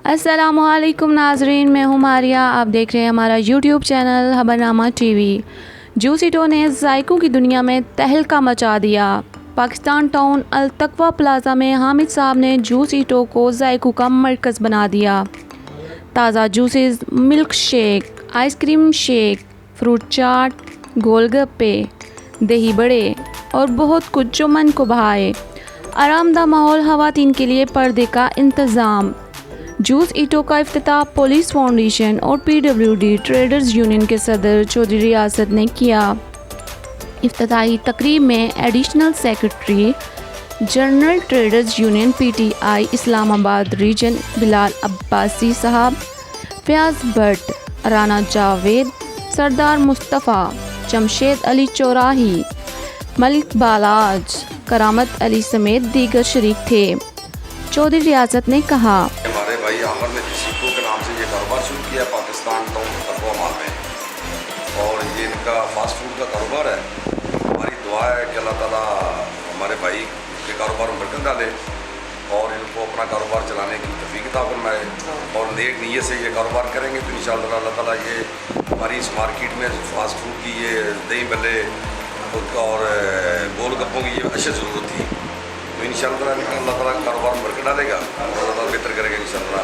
السلام علیکم ناظرین، میں ہوں ماریہ، آپ دیکھ رہے ہیں ہمارا YouTube channel Khabarnama TV. Juice ایٹو نے ذائقوں کی دنیا میں تہلکہ مچا دیا۔ پاکستان ٹاؤن التقویٰ پلازا میں حامد صاحب نے جوس ایٹو کو ذائقوں کا مرکز بنا دیا۔ تازہ juices, milk shake, ice cream shake, fruit chaat, gol gappe, dahi بڑے اور بہت کچھ جو من کو بھائے۔ آرام دہ ماحول، خواتین کے لیے پردے کا انتظام۔ جوس ایٹو کا افتتاح پولیس فاؤنڈیشن اور PWD ٹریڈرز یونین کے صدر چودھری ریاست نے کیا۔ افتتاحی تقریب میں additional secretary general traders union PTI اسلام آباد ریجن بلال عباسی صاحب، فیاض بٹ، رانا جاوید، سردار مصطفیٰ، جمشید علی چوراہی، ملک بالاج، کرامت علی سمیت دیگر شریک تھے۔ چودھری ریاست نے کہا، ہمارے بھائی عامر نے جوس ایٹو کے نام سے یہ کاروبار شروع کیا ہے پاکستان ٹاؤن تقویٰ مال میں، اور یہ ان کا فاسٹ فوڈ کا کاروبار ہے۔ ہماری دعا ہے کہ اللہ تعالیٰ ہمارے بھائی کے کاروبار میں برکت ڈالے اور ان کو اپنا کاروبار چلانے کی توفیق عطا فرمائے، اور نیک نیت سے یہ کاروبار کریں گے تو انشاءاللہ اللہ تعالیٰ یہ ہماری اس مارکیٹ میں فاسٹ فوڈ کی یہ دہی بلے اور گول گپوں کی یہ اشد ضرورت تھی، تو انشاءاللہ اللہ تعالیٰ کاروبار میں برکت ڈالے گا اور اللہ تعالیٰ بہتر کرے گا انشاءاللہ۔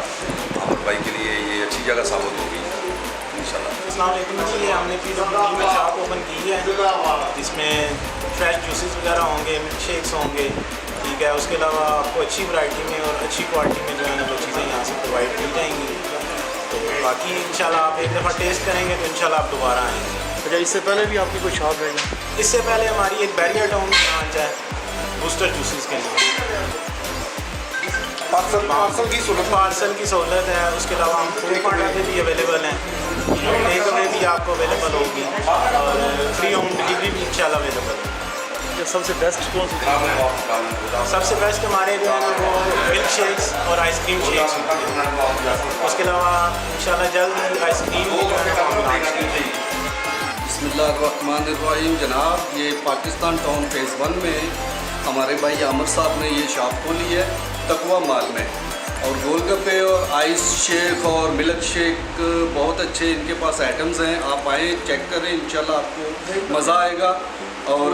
عامر بھائی کے لیے یہ اچھی جگہ ثابت ہوگی انشاءاللہ۔ السلام علیکم جی، ہم نے PWD میں شاپ اوپن کی ہے جس میں فریش جوسز وغیرہ ہوں گے، ملک شیکس ہوں گے، ٹھیک ہے۔ اس کے علاوہ آپ کو اچھی ورائٹی میں اور اچھی کوالٹی میں جو ہے نا وہ چیزیں یہاں سے پرووائڈ کی جائیں گی، تو باقی انشاءاللہ آپ ایک دفعہ ٹیسٹ کریں گے تو انشاءاللہ آپ دوبارہ آئیں گے۔ اچھا، اس سے پہلے بھی آپ کی کوئی شاپ ہے؟ اس سے پہلے ہماری ایک بیریئر ٹاؤن میں برانچ ہے بوسٹر جوسز کے لیے، پارسل کی سہولت ہے۔ اس کے علاوہ ہم فوڈ پانڈا پہ بھی اویلیبل ہیں، ٹیک اوے بھی آپ کو اویلیبل ہوگی، اور فری ہوم ڈلیوری بھی انشاءاللہ اویلیبل ہے۔ سب سے بیسٹ کون سی چیز ہے؟ سب سے بیسٹ ہمارے جو ہے وہ ملک شیکس اور آئس کریم شیکس ہوتے ہیں۔ اس کے علاوہ انشاءاللہ جلد ہی آئس کریم بھی جو ہے ہم لانچ کی جائے گی۔ بسم اللہ الرحمن الرحیم۔ جناب، یہ پاکستان ٹاؤن فیز 1 میں ہمارے بھائی عامر صاحب نے یہ شاپ کھولی ہے تقویٰ مال میں، اور گول گپے اور آئس شیک اور ملک شیک بہت اچھے ان کے پاس آئٹمز ہیں۔ آپ آئیں، چیک کریں، انشاءاللہ آپ کو مزہ آئے گا اور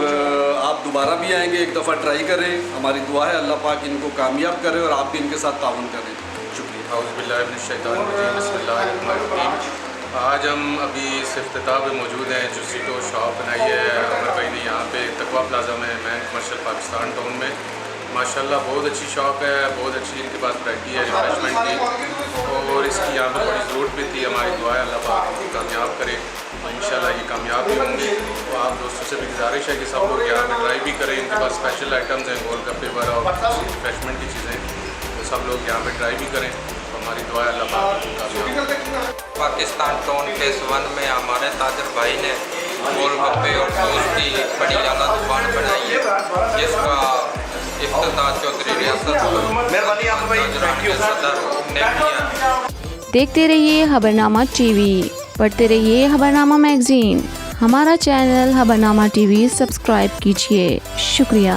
آپ دوبارہ بھی آئیں گے، ایک دفعہ ٹرائی کریں۔ ہماری دعا ہے اللہ پاک ان کو کامیاب کرے اور آپ بھی ان کے ساتھ تعاون کریں۔ شکریہ۔ اعوذ باللہ من الشیطان الرجیم، بسم اللہ الرحمن الرحیم۔ آج ہم ابھی اس افتتاح پہ موجود ہیں۔ جوس ایٹو شاپ بنائی ہے عمر بھائی نے یہاں پہ تقویٰ پلازا میں، مین کمرشل پاکستان ٹاؤن میں۔ ماشاءاللہ بہت اچھی شاپ ہے، بہت اچھی ان کے پاس ورائٹی ہے ریفریشمنٹ کی، اور اس کی یہاں پہ بڑی ضرورت بھی تھی۔ ہماری دعا ہے اللہ پاک ان کو کامیاب کرے، انشاءاللہ یہ کامیاب بھی ہوں گے۔ تو آپ دوستوں سے بھی گزارش ہے کہ سب لوگ یہاں پہ ٹرائی بھی کریں۔ ان کے پاس اسپیشل آئٹمز ہیں، گول گپے وغیرہ اور ریفریشمنٹ کی چیزیں، تو سب لوگ یہاں پہ ٹرائی بھی کریں۔ تو ہماری دعا ہے اللہ پاک ان کو کامیاب کرے۔ پاکستان ٹاؤن فیز 1 میں ہمارے تاجر بھائی نے گول گپے اور ٹوسٹ کی بڑی اعلیٰ دکان بنائی ہے، جس کا افتتاح چودھری ریاست کے صدر نے کیا۔ دیکھتے رہیے خبرنامہ ٹی وی، پڑھتے رہیے خبرنامہ میگزین۔ ہمارا channel Khabarnama T V subscribe کیجیے۔ شکریہ۔